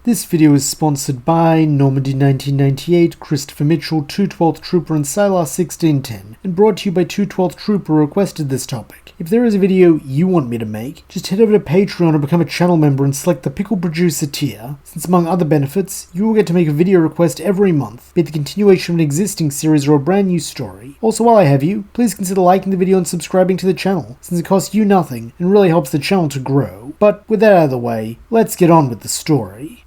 This video is sponsored by Normandy 1998, Christopher Mitchell, 212th Trooper and Sylar 1610, and brought to you by 212th Trooper who requested this topic. If there is a video you want me to make, just head over to Patreon and become a channel member and select the Pickled Producer tier, since among other benefits, you will get to make a video request every month, be it the continuation of an existing series or a brand new story. Also, while I have you, please consider liking the video and subscribing to the channel, since it costs you nothing and really helps the channel to grow. But with that out of the way, let's get on with the story.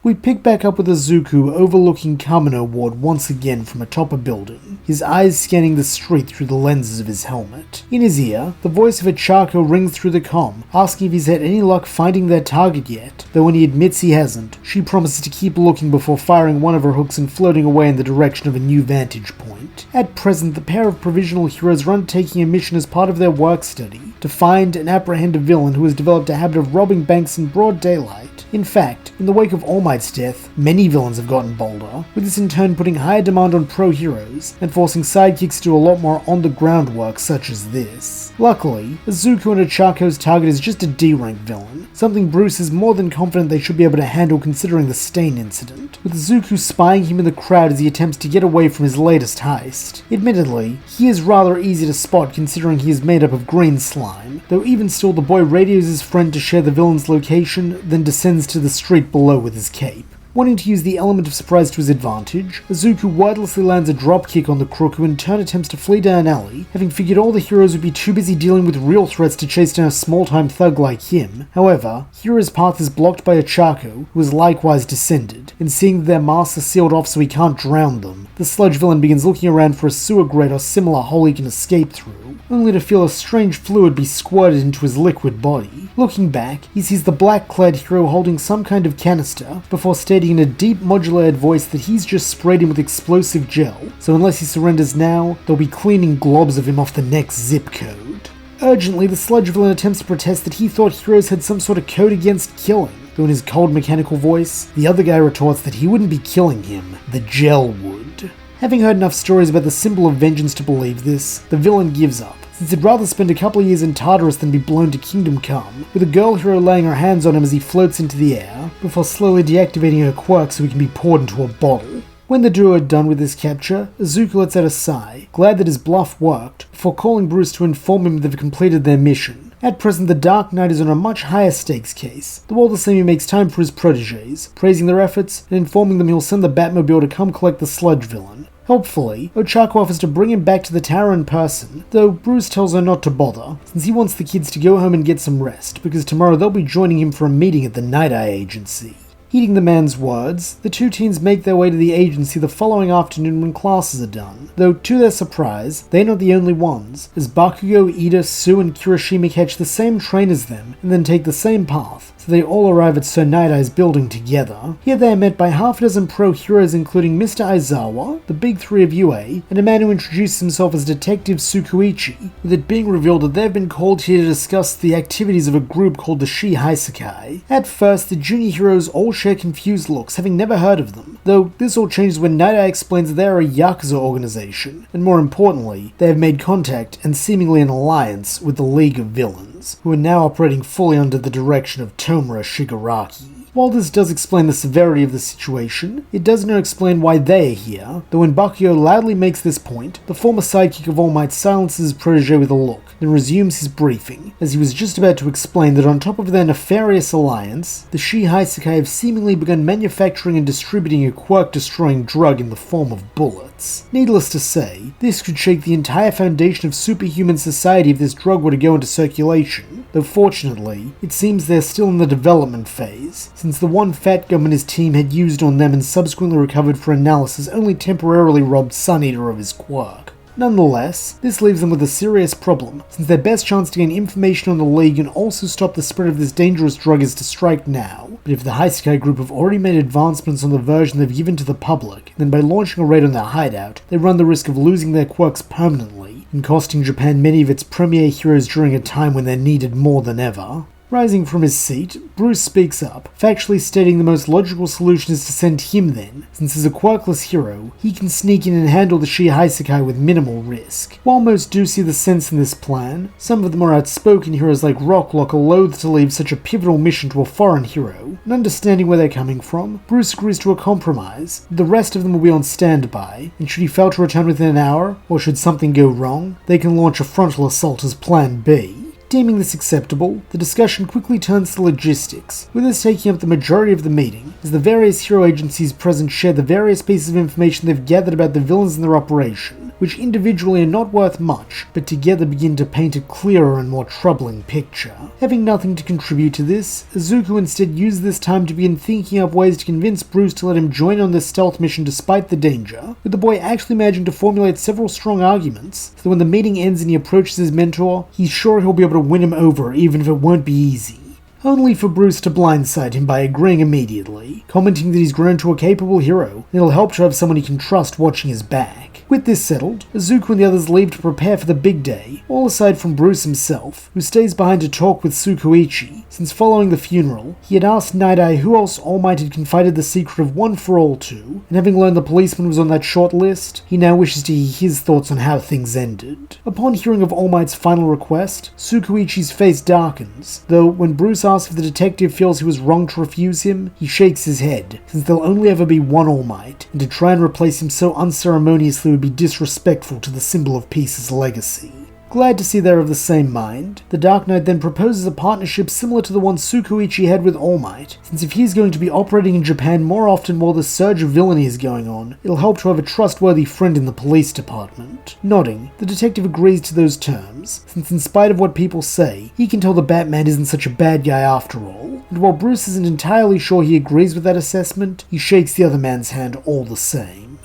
We pick back up with Izuku overlooking Kamino Ward once again from atop a building, his eyes scanning the street through the lenses of his helmet. In his ear, the voice of Ochako rings through the comm, asking if he's had any luck finding their target yet, though when he admits he hasn't, she promises to keep looking before firing one of her hooks and floating away in the direction of a new vantage point. At present, the pair of provisional heroes are undertaking a mission as part of their work study, to find and apprehend a villain who has developed a habit of robbing banks in broad daylight. In fact, in the wake of All Might's death, many villains have gotten bolder, with this in turn putting higher demand on pro-heroes, and forcing sidekicks to do a lot more on-the-ground work such as this. Luckily, Izuku and Ochako's target is just a D-rank villain, something Bruce is more than confident they should be able to handle considering the Stain incident, with Izuku spying him in the crowd as he attempts to get away from his latest heist. Admittedly, he is rather easy to spot considering he is made up of green slime, though even still the boy radios his friend to share the villain's location, then descends to the street below with his cape. Wanting to use the element of surprise to his advantage, Izuku wordlessly lands a dropkick on the crook who in turn attempts to flee down an alley, having figured all the heroes would be too busy dealing with real threats to chase down a small-time thug like him. However, Hero's path is blocked by Ochako, who has likewise descended, and seeing that their masks are sealed off so he can't drown them, the sludge villain begins looking around for a sewer grate or similar hole he can escape through, only to feel a strange fluid be squirted into his liquid body. Looking back, he sees the black-clad hero holding some kind of canister, before stating in a deep modulated voice that he's just sprayed him with explosive gel, so unless he surrenders now, they'll be cleaning globs of him off the next zip code. Urgently, the sludge villain attempts to protest that he thought heroes had some sort of code against killing, though in his cold mechanical voice, the other guy retorts that he wouldn't be killing him, the gel would. Having heard enough stories about the symbol of vengeance to believe this, the villain gives up, since he'd rather spend a couple of years in Tartarus than be blown to Kingdom Come, with a girl hero laying her hands on him as he floats into the air, before slowly deactivating her quirk so he can be poured into a bottle. When the duo are done with this capture, Izuku lets out a sigh, glad that his bluff worked, before calling Bruce to inform him they've completed their mission. At present, the Dark Knight is on a much higher stakes case, though all the same he makes time for his protégés, praising their efforts and informing them he'll send the Batmobile to come collect the sludge villain. Helpfully, Ochako offers to bring him back to the tower in person, though Bruce tells her not to bother, since he wants the kids to go home and get some rest, because tomorrow they'll be joining him for a meeting at the Night Eye Agency. Heeding the man's words, the two teens make their way to the agency the following afternoon when classes are done, though to their surprise, they're not the only ones, as Bakugou, Ida, Sue and Kirishima catch the same train as them and then take the same path, so they all arrive at Sir Night Eye's building together. Here they are met by half a dozen pro-heroes including Mr. Aizawa, the big three of UA, and a man who introduces himself as Detective Tsukuichi, with it being revealed that they've been called here to discuss the activities of a group called the Shi Haisekai. At first, the junior heroes all share confused looks, having never heard of them, though this all changes when Night Eye explains that they are a Yakuza organization, and more importantly, they have made contact and seemingly an alliance with the League of Villains, who are now operating fully under the direction of Tomura Shigaraki. While this does explain the severity of the situation, it does not explain why they are here, though when Bakugou loudly makes this point, the former sidekick of All Might silences his protege with a look, then resumes his briefing, as he was just about to explain that on top of their nefarious alliance, the Shi Haisekai have seemingly begun manufacturing and distributing a quirk-destroying drug in the form of bullets. Needless to say, this could shake the entire foundation of superhuman society if this drug were to go into circulation, though fortunately, it seems they're still in the development phase, since the one Fat Gum and his team had used on them and subsequently recovered for analysis only temporarily robbed Sun Eater of his quirk. Nonetheless, this leaves them with a serious problem, since their best chance to gain information on the League and also stop the spread of this dangerous drug is to strike now. But if the Haisekai group have already made advancements on the version they've given to the public, then by launching a raid on their hideout, they run the risk of losing their quirks permanently, and costing Japan many of its premier heroes during a time when they're needed more than ever. Rising from his seat, Bruce speaks up, factually stating the most logical solution is to send him then, since as a quirkless hero, he can sneak in and handle the Shi-Haisekai with minimal risk. While most do see the sense in this plan, some of the more outspoken heroes like Rocklock are loath to leave such a pivotal mission to a foreign hero, and understanding where they're coming from, Bruce agrees to a compromise. The rest of them will be on standby, and should he fail to return within an hour, or should something go wrong, they can launch a frontal assault as Plan B. Deeming this acceptable, the discussion quickly turns to logistics, with this taking up the majority of the meeting, as the various hero agencies present share the various pieces of information they've gathered about the villains and their operation, which individually are not worth much, but together begin to paint a clearer and more troubling picture. Having nothing to contribute to this, Izuku instead uses this time to begin thinking up ways to convince Bruce to let him join on this stealth mission despite the danger, with the boy actually managing to formulate several strong arguments, so that when the meeting ends and he approaches his mentor, he's sure he'll be able to win him over even if it won't be easy. Only for Bruce to blindside him by agreeing immediately, commenting that he's grown to a capable hero, and it'll help to have someone he can trust watching his back. With this settled, Izuku and the others leave to prepare for the big day, all aside from Bruce himself, who stays behind to talk with Tsukuichi, since following the funeral, he had asked Night-Eye who else All Might had confided the secret of One for All to, and having learned the policeman was on that short list, he now wishes to hear his thoughts on how things ended. Upon hearing of All Might's final request, Tsukuichi's face darkens, though when Bruce asks if the detective feels he was wrong to refuse him, he shakes his head, since there'll only ever be one All Might, and to try and replace him so unceremoniously would be disrespectful to the symbol of peace's legacy. Glad to see they're of the same mind, the Dark Knight then proposes a partnership similar to the one Tsukuichi had with All Might, since if he's going to be operating in Japan more often while the surge of villainy is going on, it'll help to have a trustworthy friend in the police department. Nodding, the detective agrees to those terms, since in spite of what people say, he can tell the Batman isn't such a bad guy after all, and while Bruce isn't entirely sure he agrees with that assessment, he shakes the other man's hand all the same.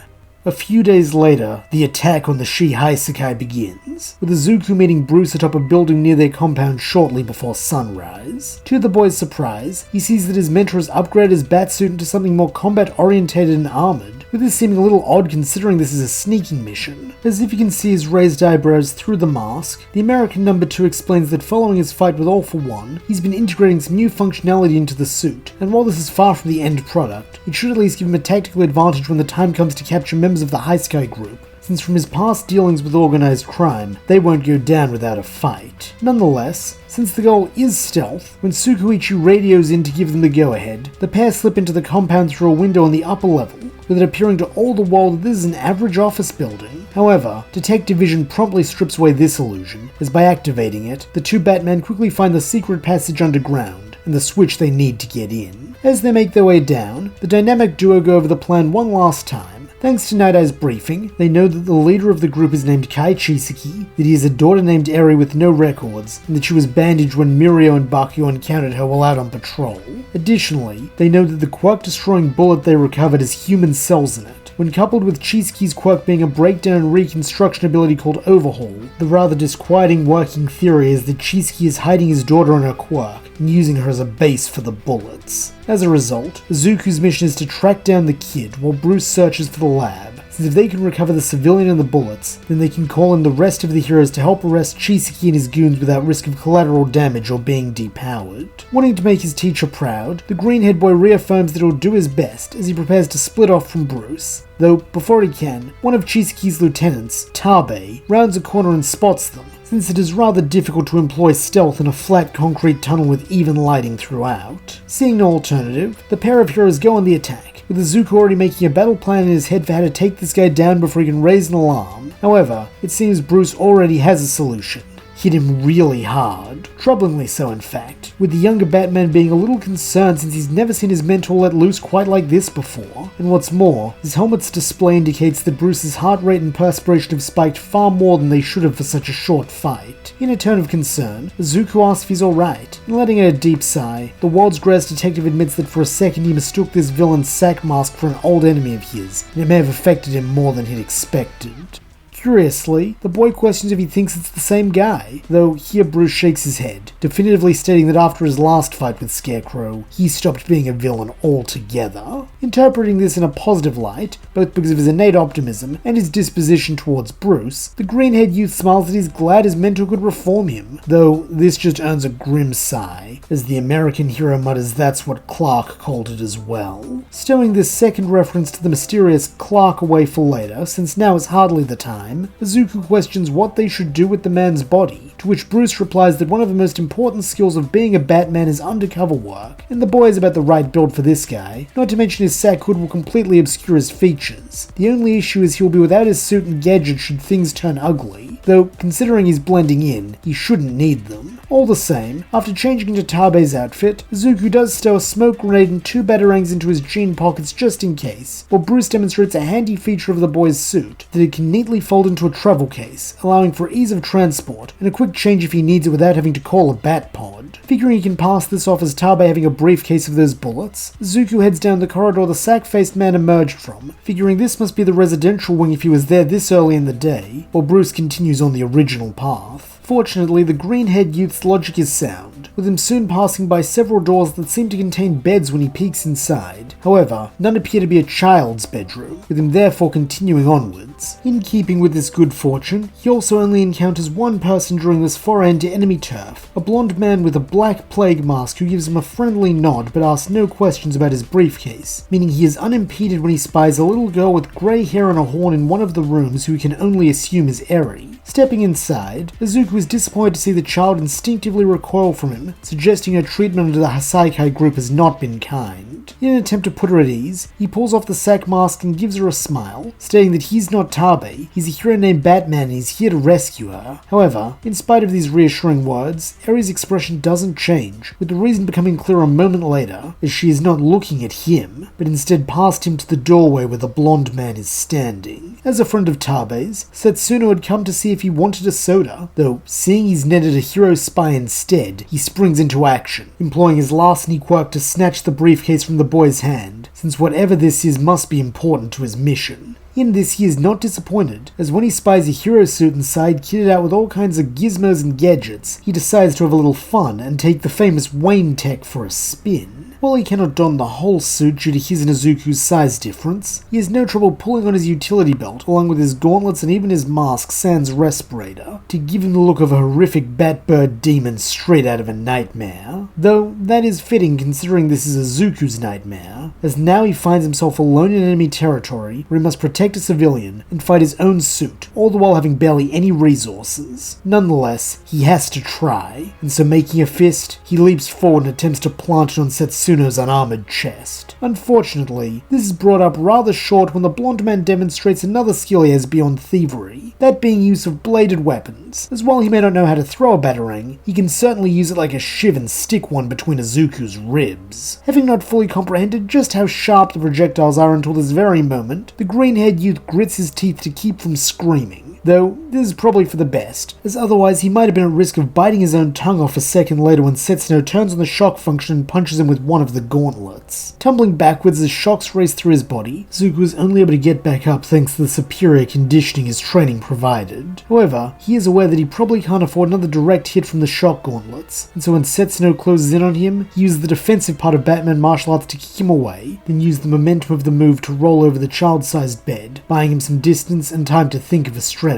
A few days later, the attack on the Shi-Haisekai begins, with Izuku meeting Bruce atop a building near their compound shortly before sunrise. To the boy's surprise, he sees that his mentor has upgraded his batsuit into something more combat-orientated and armored, with this seeming a little odd considering this is a sneaking mission. As if you can see his raised eyebrows through the mask, the American number 2 explains that following his fight with All for One, he's been integrating some new functionality into the suit, and while this is far from the end product, it should at least give him a tactical advantage when the time comes to capture members of the Haisekai group, since from his past dealings with organized crime, they won't go down without a fight. Nonetheless, since the goal is stealth, when Tsukuichi radios in to give them the go-ahead, the pair slip into the compound through a window on the upper level, with it appearing to all the world that this is an average office building. However, Detective Vision promptly strips away this illusion, as by activating it, the two Batmen quickly find the secret passage underground, and the switch they need to get in. As they make their way down, the dynamic duo go over the plan one last time. Thanks to Night-Eye's briefing, they know that the leader of the group is named Kai Chisaki, that he has a daughter named Eri with no records, and that she was bandaged when Mirio and Bakugou encountered her while out on patrol. Additionally, they know that the quirk-destroying bullet they recovered has human cells in it. When coupled with Chisaki's quirk being a breakdown and reconstruction ability called Overhaul, the rather disquieting working theory is that Chisaki is hiding his daughter in her quirk and using her as a base for the bullets. As a result, Izuku's mission is to track down the kid while Bruce searches for the lab, since if they can recover the civilian and the bullets, then they can call in the rest of the heroes to help arrest Chisaki and his goons without risk of collateral damage or being depowered. Wanting to make his teacher proud, the green-haired boy reaffirms that he'll do his best as he prepares to split off from Bruce. Though, before he can, one of Chisaki's lieutenants, Tabe, rounds a corner and spots them, since it is rather difficult to employ stealth in a flat concrete tunnel with even lighting throughout. Seeing no alternative, the pair of heroes go on the attack, with Izuku already making a battle plan in his head for how to take this guy down before he can raise an alarm. However, it seems Bruce already has a solution. Hit him really hard. Troublingly so, in fact, with the younger Batman being a little concerned since he's never seen his mentor let loose quite like this before. And what's more, his helmet's display indicates that Bruce's heart rate and perspiration have spiked far more than they should have for such a short fight. In a tone of concern, Izuku asks if he's alright, and letting out a deep sigh, the world's greatest detective admits that for a second he mistook this villain's sack mask for an old enemy of his, and it may have affected him more than he'd expected. Curiously, the boy questions if he thinks it's the same guy, though here Bruce shakes his head, definitively stating that after his last fight with Scarecrow, he stopped being a villain altogether. Interpreting this in a positive light, both because of his innate optimism and his disposition towards Bruce, the green-haired youth smiles that he's glad his mentor could reform him, though this just earns a grim sigh, as the American hero mutters that's what Clark called it as well. Stowing this second reference to the mysterious Clark away for later, since now is hardly the time, Izuku questions what they should do with the man's body, to which Bruce replies that one of the most important skills of being a Batman is undercover work, and the boy is about the right build for this guy, not to mention his sack hood will completely obscure his features. The only issue is he'll be without his suit and gadget should things turn ugly, though considering he's blending in, he shouldn't need them. All the same, after changing into Tabe's outfit, Izuku does stow a smoke grenade and 2 batarangs into his jean pockets just in case, while Bruce demonstrates a handy feature of the boy's suit, that it can neatly fold into a travel case, allowing for ease of transport and a quick change if he needs it without having to call a bat pod. Figuring he can pass this off as Tabe having a briefcase of those bullets, Izuku heads down the corridor the sack-faced man emerged from, figuring this must be the residential wing if he was there this early in the day, while Bruce continues on the original path. Fortunately, the green-haired youth's logic is sound, with him soon passing by several doors that seem to contain beds when he peeks inside. However, none appear to be a child's bedroom, with him therefore continuing onwards. In keeping with this good fortune, he also only encounters one person during this foray into enemy turf, a blonde man with a black plague mask who gives him a friendly nod but asks no questions about his briefcase, meaning he is unimpeded when he spies a little girl with grey hair and a horn in one of the rooms who he can only assume is Eri. Stepping inside, Izuku is disappointed to see the child instinctively recoil from him, suggesting her treatment under the Hasaikai group has not been kind. In an attempt to put her at ease, he pulls off the sack mask and gives her a smile, stating that he's not Tabe, he's a hero named Batman and he's here to rescue her. However, in spite of these reassuring words, Eri's expression doesn't change, with the reason becoming clear a moment later, as she is not looking at him, but instead past him to the doorway where the blonde man is standing. As a friend of Tabe's, Setsuno had come to see if he wanted a soda, though seeing he's netted a hero spy instead, he springs into action, employing his larceny quirk to snatch the briefcase from the boy's hand, since whatever this is must be important to his mission. In this, he is not disappointed, as when he spies a hero suit inside kitted out with all kinds of gizmos and gadgets, he decides to have a little fun and take the famous Wayne tech for a spin. While he cannot don the whole suit due to his and Izuku's size difference, he has no trouble pulling on his utility belt along with his gauntlets and even his mask sans respirator to give him the look of a horrific Batbird demon straight out of a nightmare. Though that is fitting considering this is Izuku's nightmare, as now he finds himself alone in enemy territory where he must protect a civilian and fight his own suit, all the while having barely any resources. Nonetheless, he has to try, and so making a fist, he leaps forward and attempts to plant it on Setsuno's unarmored chest. Unfortunately, this is brought up rather short when the blonde man demonstrates another skill he has beyond thievery, that being use of bladed weapons, as while he may not know how to throw a batarang, he can certainly use it like a shiv and stick one between Izuku's ribs. Having not fully comprehended just how sharp the projectiles are until this very moment, the green-haired youth grits his teeth to keep from screaming. Though this is probably for the best, as otherwise he might have been at risk of biting his own tongue off a second later when Setsuno turns on the shock function and punches him with one of the gauntlets. Tumbling backwards as shocks race through his body, Zuko is only able to get back up thanks to the superior conditioning his training provided. However, he is aware that he probably can't afford another direct hit from the shock gauntlets, and so when Setsuno closes in on him, he uses the defensive part of Batman martial arts to kick him away, then use the momentum of the move to roll over the child-sized bed, buying him some distance and time to think of a strategy.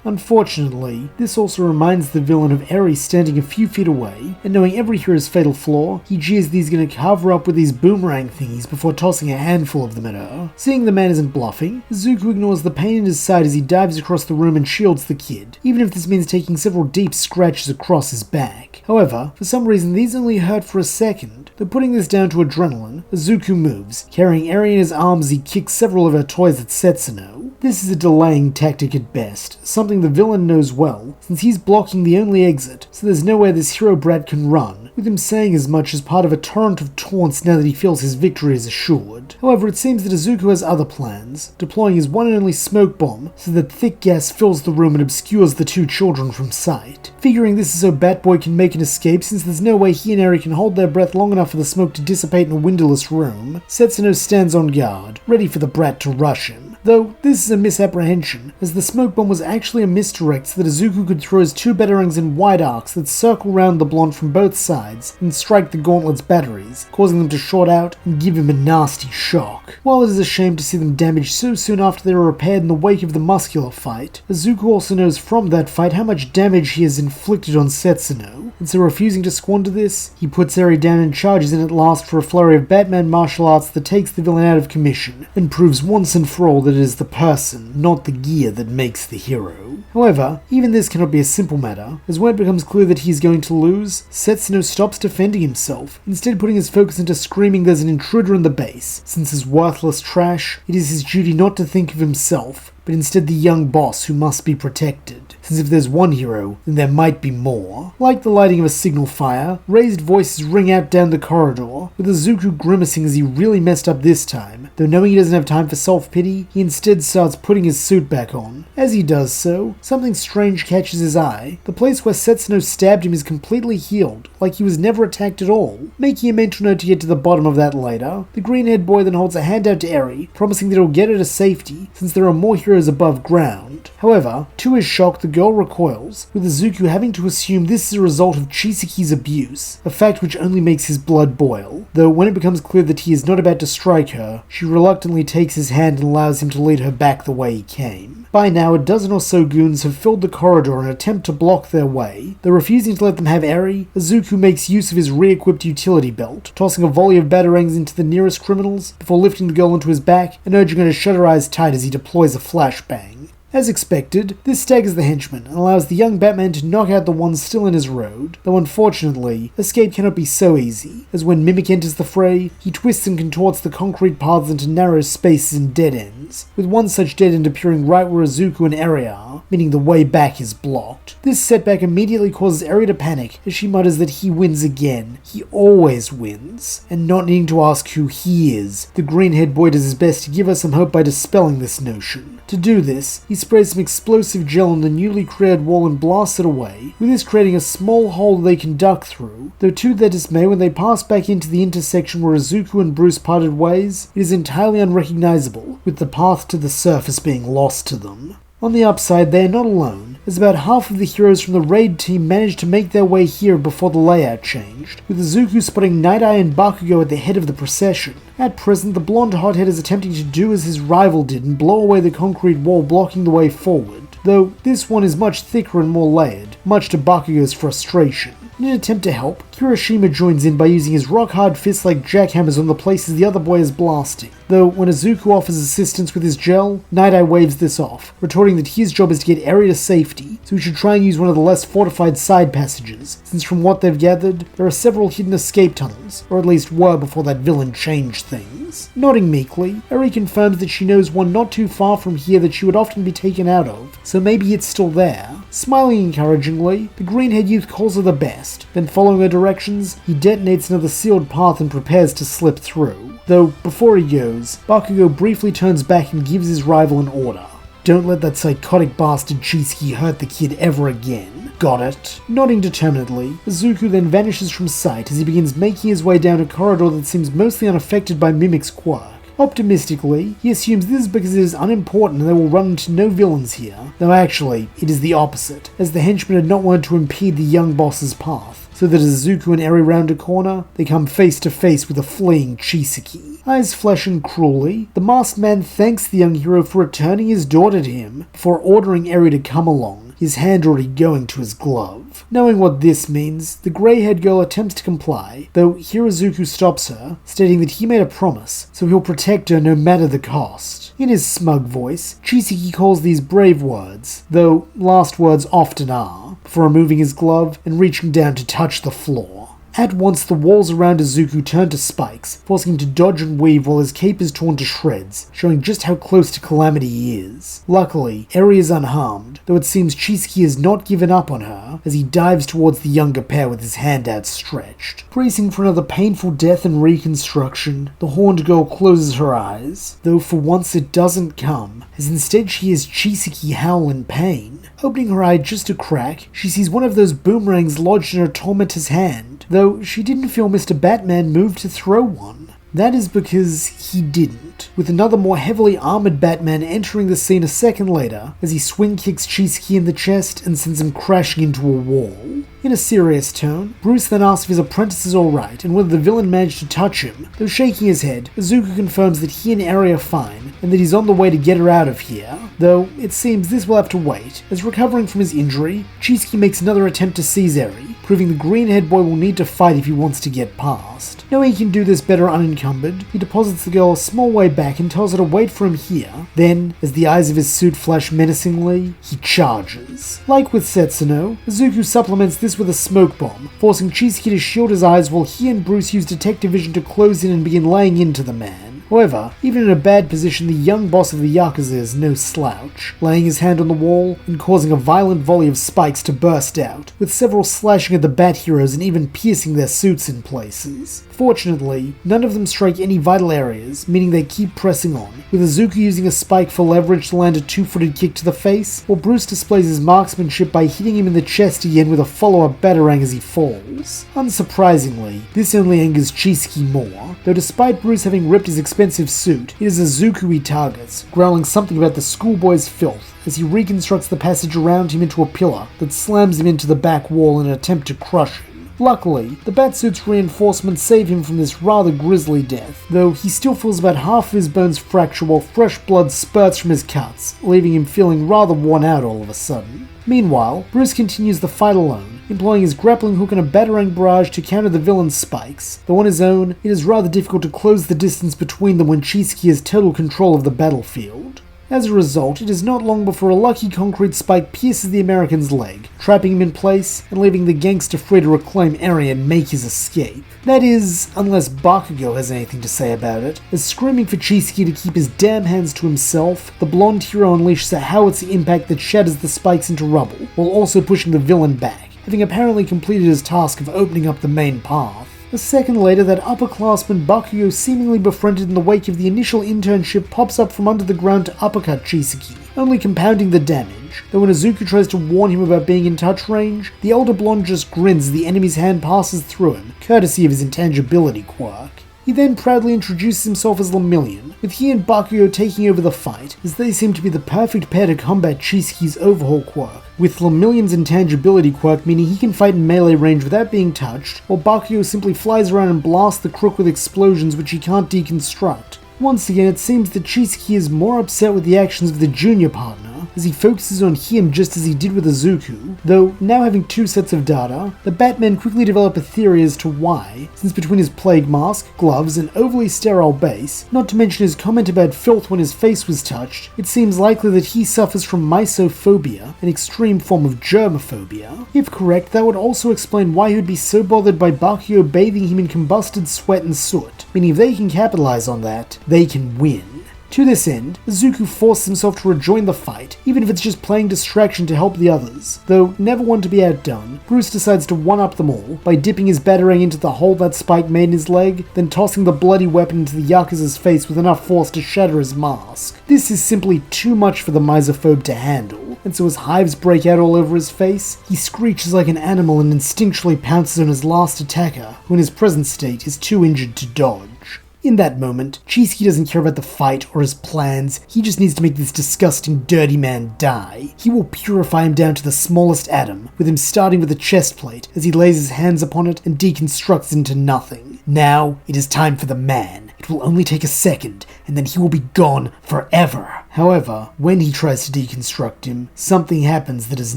Unfortunately, this also reminds the villain of Eri standing a few feet away, and knowing every hero's fatal flaw, he jeers that he's going to cover up with these boomerang thingies before tossing a handful of them at her. Seeing the man isn't bluffing, Zuko ignores the pain in his side as he dives across the room and shields the kid, even if this means taking several deep scratches across his back. However, for some reason these only hurt for a second, though putting this down to adrenaline, Zuko moves, carrying Eri in his arms as he kicks several of her toys at Setsuno. This is a delaying tactic at best, something the villain knows well, since he's blocking the only exit, so there's nowhere this hero brat can run, with him saying as much as part of a torrent of taunts now that he feels his victory is assured. However, it seems that Izuku has other plans, deploying his one and only smoke bomb so that thick gas fills the room and obscures the two children from sight. Figuring this is so Batboy can make an escape since there's no way he and Eri can hold their breath long enough for the smoke to dissipate in a windowless room, Setsuno stands on guard, ready for the brat to rush him. though this is a misapprehension, as the smoke bomb was actually a misdirect so that Izuku could throw his two batarangs in wide arcs that circle round the blonde from both sides and strike the gauntlet's batteries, causing them to short out and give him a nasty shock. While it is a shame to see them damaged so soon after they were repaired in the wake of the muscular fight, Izuku also knows from that fight how much damage he has inflicted on Setsuno, and so refusing to squander this, he puts Eri down and charges in at last for a flurry of Batman martial arts that takes the villain out of commission, and proves once and for all that it is the person, not the gear, that makes the hero. However, even this cannot be a simple matter, as when it becomes clear that he is going to lose, Setsuno stops defending himself, instead putting his focus into screaming there's an intruder in the base. Since his worthless trash, it is his duty not to think of himself, but instead the young boss who must be protected. Since if there's one hero, then there might be more. Like the lighting of a signal fire, raised voices ring out down the corridor, with Izuku grimacing as he really messed up this time, though knowing he doesn't have time for self-pity, he instead starts putting his suit back on. As he does so, something strange catches his eye. The place where Setsuno stabbed him is completely healed, like he was never attacked at all. Making a mental note to get to the bottom of that later, the green-haired boy then holds a hand out to Eri, promising that he'll get her to safety, since there are more heroes above ground. However, to his shock, the girl recoils, with Izuku having to assume this is a result of Chisaki's abuse, a fact which only makes his blood boil, though when it becomes clear that he is not about to strike her, she reluctantly takes his hand and allows him to lead her back the way he came. By now, a dozen or so goons have filled the corridor in an attempt to block their way, though refusing to let them have Eri, Izuku makes use of his re-equipped utility belt, tossing a volley of batarangs into the nearest criminals before lifting the girl onto his back and urging her to shut her eyes tight as he deploys a flashbang. As expected, this staggers the henchman and allows the young Batman to knock out the ones still in his road, though unfortunately, escape cannot be so easy, as when Mimic enters the fray, he twists and contorts the concrete paths into narrow spaces and dead ends, with one such dead end appearing right where Izuku and Eri are, meaning the way back is blocked. This setback immediately causes Eri to panic as she mutters that he wins again. He always wins. And not needing to ask who he is, the green-haired boy does his best to give her some hope by dispelling this notion. To do this, he sprays some explosive gel on the newly created wall and blasts it away, with this creating a small hole they can duck through, though to their dismay when they pass back into the intersection where Izuku and Bruce parted ways, it is entirely unrecognizable, with the path to the surface being lost to them. On the upside, they are not alone, as about half of the heroes from the raid team managed to make their way here before the layout changed, with Izuku spotting Night Eye and Bakugou at the head of the procession. At present, the blonde hothead is attempting to do as his rival did and blow away the concrete wall blocking the way forward, though this one is much thicker and more layered, much to Bakugou's frustration. In an attempt to help, Kirishima joins in by using his rock-hard fists like jackhammers on the places the other boy is blasting, though when Izuku offers assistance with his gel, Night Eye waves this off, retorting that his job is to get Eri to safety, so he should try and use one of the less fortified side passages, since from what they've gathered, there are several hidden escape tunnels, or at least were before that villain changed things. Nodding meekly, Eri confirms that she knows one not too far from here that she would often be taken out of, so maybe it's still there. Smiling encouragingly, the green-haired youth calls her the best, then following her directions, he detonates another sealed path and prepares to slip through. Though, before he goes, Bakugou briefly turns back and gives his rival an order. Don't let that psychotic bastard Chisaki hurt the kid ever again. Got it? Nodding determinedly, Izuku then vanishes from sight as he begins making his way down a corridor that seems mostly unaffected by Mimic's quirk. Optimistically, he assumes this is because it is unimportant and they will run into no villains here, though actually, it is the opposite, as the henchmen had not wanted to impede the young boss's path, so that as Izuku and Eri round a corner, they come face to face with a fleeing Chisaki. Eyes flashing cruelly, the masked man thanks the young hero for returning his daughter to him, before ordering Eri to come along, his hand already going to his glove. Knowing what this means, the grey-haired girl attempts to comply, though Izuku stops her, stating that he made a promise, so he'll protect her no matter the cost. In his smug voice, Chisaki calls these brave words, though last words often are, before removing his glove and reaching down to touch the floor. At once, the walls around Izuku turn to spikes, forcing him to dodge and weave while his cape is torn to shreds, showing just how close to calamity he is. Luckily, Eri is unharmed, though it seems Chisaki has not given up on her, as he dives towards the younger pair with his hand outstretched. Bracing for another painful death and reconstruction, the horned girl closes her eyes, though for once it doesn't come, as instead she hears Chisaki howl in pain. Opening her eye just a crack, she sees one of those boomerangs lodged in her tormentor's hand, though she didn't feel Mr. Batman move to throw one. That is because he didn't. with another more heavily armored Batman entering the scene a second later as he swing kicks Chisaki in the chest and sends him crashing into a wall. In a serious tone, Bruce then asks if his apprentice is alright and whether the villain managed to touch him. Though shaking his head, Izuku confirms that he and Eri are fine and that he's on the way to get her out of here, though it seems this will have to wait, as recovering from his injury, Chisaki makes another attempt to seize Eri, proving the green-haired boy will need to fight if he wants to get past. Knowing he can do this better unencumbered, he deposits the girl a small way back and tells her to wait for him here. Then, as the eyes of his suit flash menacingly, he charges. Like with Setsuno, Izuku supplements this with a smoke bomb, forcing Chisaki to shield his eyes while he and Bruce use detective vision to close in and begin laying into the man. However, even in a bad position, the young boss of the Yakuza is no slouch, laying his hand on the wall and causing a violent volley of spikes to burst out, with several slashing at the Bat Heroes and even piercing their suits in places. Fortunately, none of them strike any vital areas, meaning they keep pressing on, with Izuku using a spike for leverage to land a two-footed kick to the face, while Bruce displays his marksmanship by hitting him in the chest again with a follow-up batarang as he falls. Unsurprisingly, this only angers Chisaki more, though despite Bruce having ripped his expensive suit, it is Izuku he targets, growling something about the schoolboy's filth as he reconstructs the passage around him into a pillar that slams him into the back wall in an attempt to crush him. Luckily, the Batsuit's reinforcements save him from this rather grisly death, though he still feels about half of his bones fracture while fresh blood spurts from his cuts, leaving him feeling rather worn out all of a sudden. Meanwhile, Bruce continues the fight alone, employing his grappling hook and a batarang barrage to counter the villain's spikes, though on his own, it is rather difficult to close the distance between them when Chisaki has total control of the battlefield. As a result, it is not long before a lucky concrete spike pierces the American's leg, trapping him in place and leaving the gangster free to reclaim Eri and make his escape. That is, unless Bakugou has anything to say about it, as screaming for Chisaki to keep his damn hands to himself, the blonde hero unleashes a howitzer impact that shatters the spikes into rubble, while also pushing the villain back, having apparently completed his task of opening up the main path. A second later, that upperclassman Bakugou seemingly befriended in the wake of the initial internship pops up from under the ground to uppercut Chisaki, only compounding the damage, though when Izuku tries to warn him about being in touch range, the elder blonde just grins as the enemy's hand passes through him, courtesy of his intangibility quirk. He then proudly introduces himself as Lemillion, with he and Bakugou taking over the fight, as they seem to be the perfect pair to combat Chisaki's Overhaul quirk, with Lemillion's intangibility quirk meaning he can fight in melee range without being touched, while Bakugou simply flies around and blasts the crook with explosions which he can't deconstruct. Once again, it seems that Chisaki is more upset with the actions of the junior partner, as he focuses on him just as he did with Izuku, though now having two sets of data, the Batmen quickly develop a theory as to why, since between his plague mask, gloves, and overly sterile base, not to mention his comment about filth when his face was touched, it seems likely that he suffers from mysophobia, an extreme form of germophobia. If correct, that would also explain why he would be so bothered by Bakugou bathing him in combusted sweat and soot, meaning if they can capitalize on that, they can win. To this end, Izuku forces himself to rejoin the fight, even if it's just playing distraction to help the others. Though never one to be outdone, Bruce decides to one-up them all by dipping his batarang into the hole that Spike made in his leg, then tossing the bloody weapon into the Yakuza's face with enough force to shatter his mask. This is simply too much for the misophobe to handle, and so as hives break out all over his face, he screeches like an animal and instinctually pounces on his last attacker, who in his present state is too injured to dodge. In that moment, Chisaki doesn't care about the fight or his plans, he just needs to make this disgusting dirty man die. He will purify him down to the smallest atom, with him starting with the chest plate as he lays his hands upon it and deconstructs into nothing. Now, it is time for the man. It will only take a second, and then he will be gone forever. However, when he tries to deconstruct him, something happens that has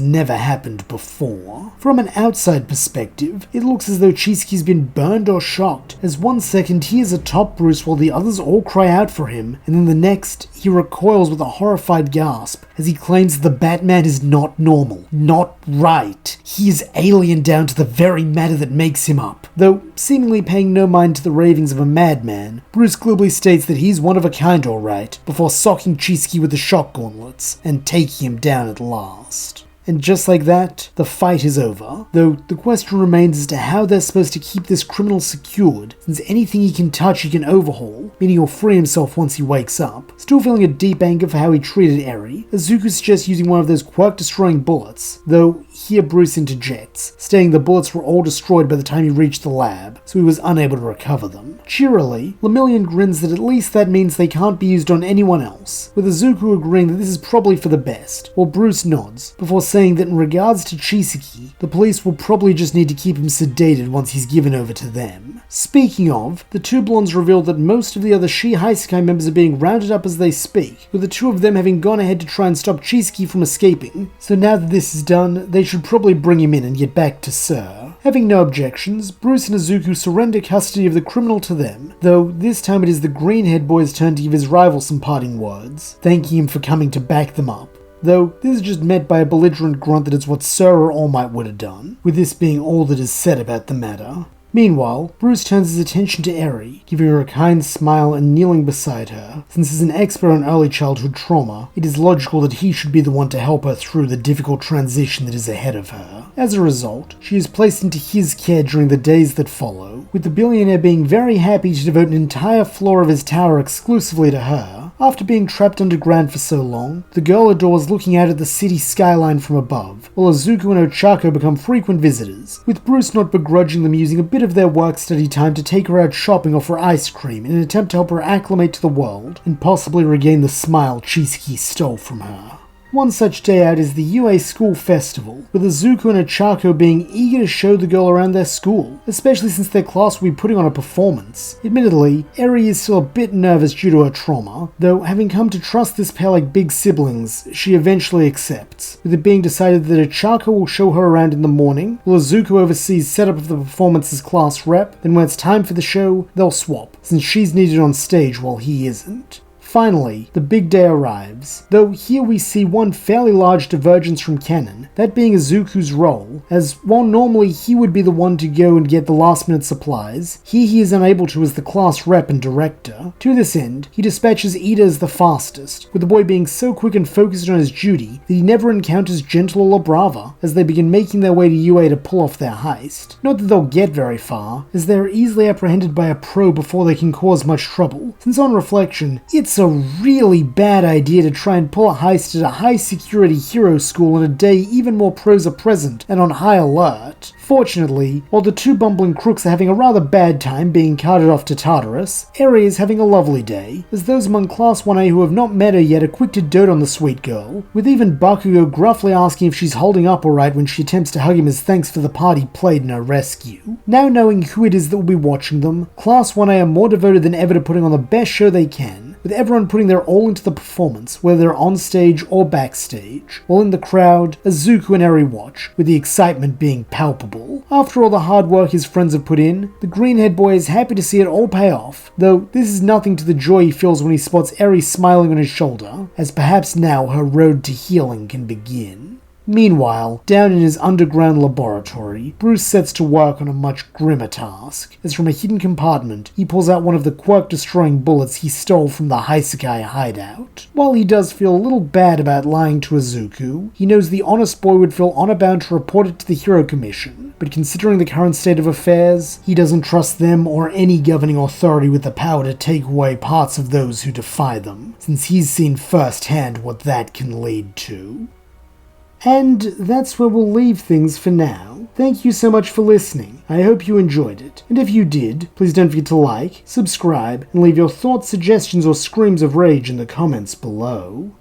never happened before. From an outside perspective, it looks as though Chisaki's been burned or shocked, as one second he is atop Bruce while the others all cry out for him, and then the next, he recoils with a horrified gasp as he claims the Batman is not normal, not right. He is alien down to the very matter that makes him up. Though seemingly paying no mind to the ravings of a madman, Bruce glibly states that he's one of a kind alright, before socking Chisaki with the shock gauntlets and taking him down at last. And just like that, the fight is over. Though the question remains as to how they're supposed to keep this criminal secured, since anything he can touch he can overhaul, meaning he'll free himself once he wakes up. Still feeling a deep anger for how he treated Eri, Izuku suggests using one of those quirk-destroying bullets, though here Bruce interjects, stating the bullets were all destroyed by the time he reached the lab, so he was unable to recover them. Cheerily, Lemillion grins that at least that means they can't be used on anyone else, with Izuku agreeing that this is probably for the best, while Bruce nods, before saying that in regards to Chisaki, the police will probably just need to keep him sedated once he's given over to them. Speaking of, the two blondes reveal that most of the other Shi Haisekai members are being rounded up as they speak, with the two of them having gone ahead to try and stop Chisaki from escaping, so now that this is done, they should probably bring him in and get back to Sir. Having no objections, Bruce and Izuku surrender custody of the criminal to them, though this time it is the green-haired boy's turn to give his rival some parting words, thanking him for coming to back them up. Though this is just met by a belligerent grunt that it's what Sir or All Might would have done, with this being all that is said about the matter. Meanwhile, Bruce turns his attention to Eri, giving her a kind smile and kneeling beside her. Since as an expert on early childhood trauma, it is logical that he should be the one to help her through the difficult transition that is ahead of her. As a result, she is placed into his care during the days that follow, with the billionaire being very happy to devote an entire floor of his tower exclusively to her. After being trapped underground for so long, the girl adores looking out at the city skyline from above, while Izuku and Ochako become frequent visitors, with Bruce not begrudging them using a bit of their work-study time to take her out shopping or for ice cream in an attempt to help her acclimate to the world and possibly regain the smile Chisaki stole from her. One such day out is the UA School Festival, with Izuku and Ochako being eager to show the girl around their school, especially since their class will be putting on a performance. Admittedly, Eri is still a bit nervous due to her trauma, though having come to trust this pair like big siblings, she eventually accepts, with it being decided that Ochako will show her around in the morning, while Izuku oversees setup of the performance as class rep, then when it's time for the show, they'll swap, since she's needed on stage while he isn't. Finally, the big day arrives, though here we see one fairly large divergence from canon, that being Izuku's role, as while normally he would be the one to go and get the last minute supplies, here he is unable to as the class rep and director. To this end, he dispatches Ida as the fastest, with the boy being so quick and focused on his duty that he never encounters Gentle or Labrava, as they begin making their way to UA to pull off their heist. Not that they'll get very far, as they are easily apprehended by a pro before they can cause much trouble, since on reflection, it's a really bad idea to try and pull a heist at a high-security hero school on a day even more pros are present and on high alert. Fortunately, while the two bumbling crooks are having a rather bad time being carted off to Tartarus, Eri is having a lovely day, as those among Class 1A who have not met her yet are quick to dote on the sweet girl, with even Bakugou gruffly asking if she's holding up alright when she attempts to hug him as thanks for the part he played in her rescue. Now knowing who it is that will be watching them, Class 1A are more devoted than ever to putting on the best show they can, with everyone putting their all into the performance, whether they're on stage or backstage, while in the crowd, Izuku and Eri watch, with the excitement being palpable. After all the hard work his friends have put in, the green-haired boy is happy to see it all pay off, though this is nothing to the joy he feels when he spots Eri smiling on his shoulder, as perhaps now her road to healing can begin. Meanwhile, down in his underground laboratory, Bruce sets to work on a much grimmer task, as from a hidden compartment, he pulls out one of the quirk-destroying bullets he stole from the Haisekai hideout. While he does feel a little bad about lying to Izuku, he knows the honest boy would feel honor-bound to report it to the Hero Commission, but considering the current state of affairs, he doesn't trust them or any governing authority with the power to take away parts of those who defy them, since he's seen firsthand what that can lead to. And that's where we'll leave things for now. Thank you so much for listening. I hope you enjoyed it. And if you did, please don't forget to like, subscribe, and leave your thoughts, suggestions, or screams of rage in the comments below.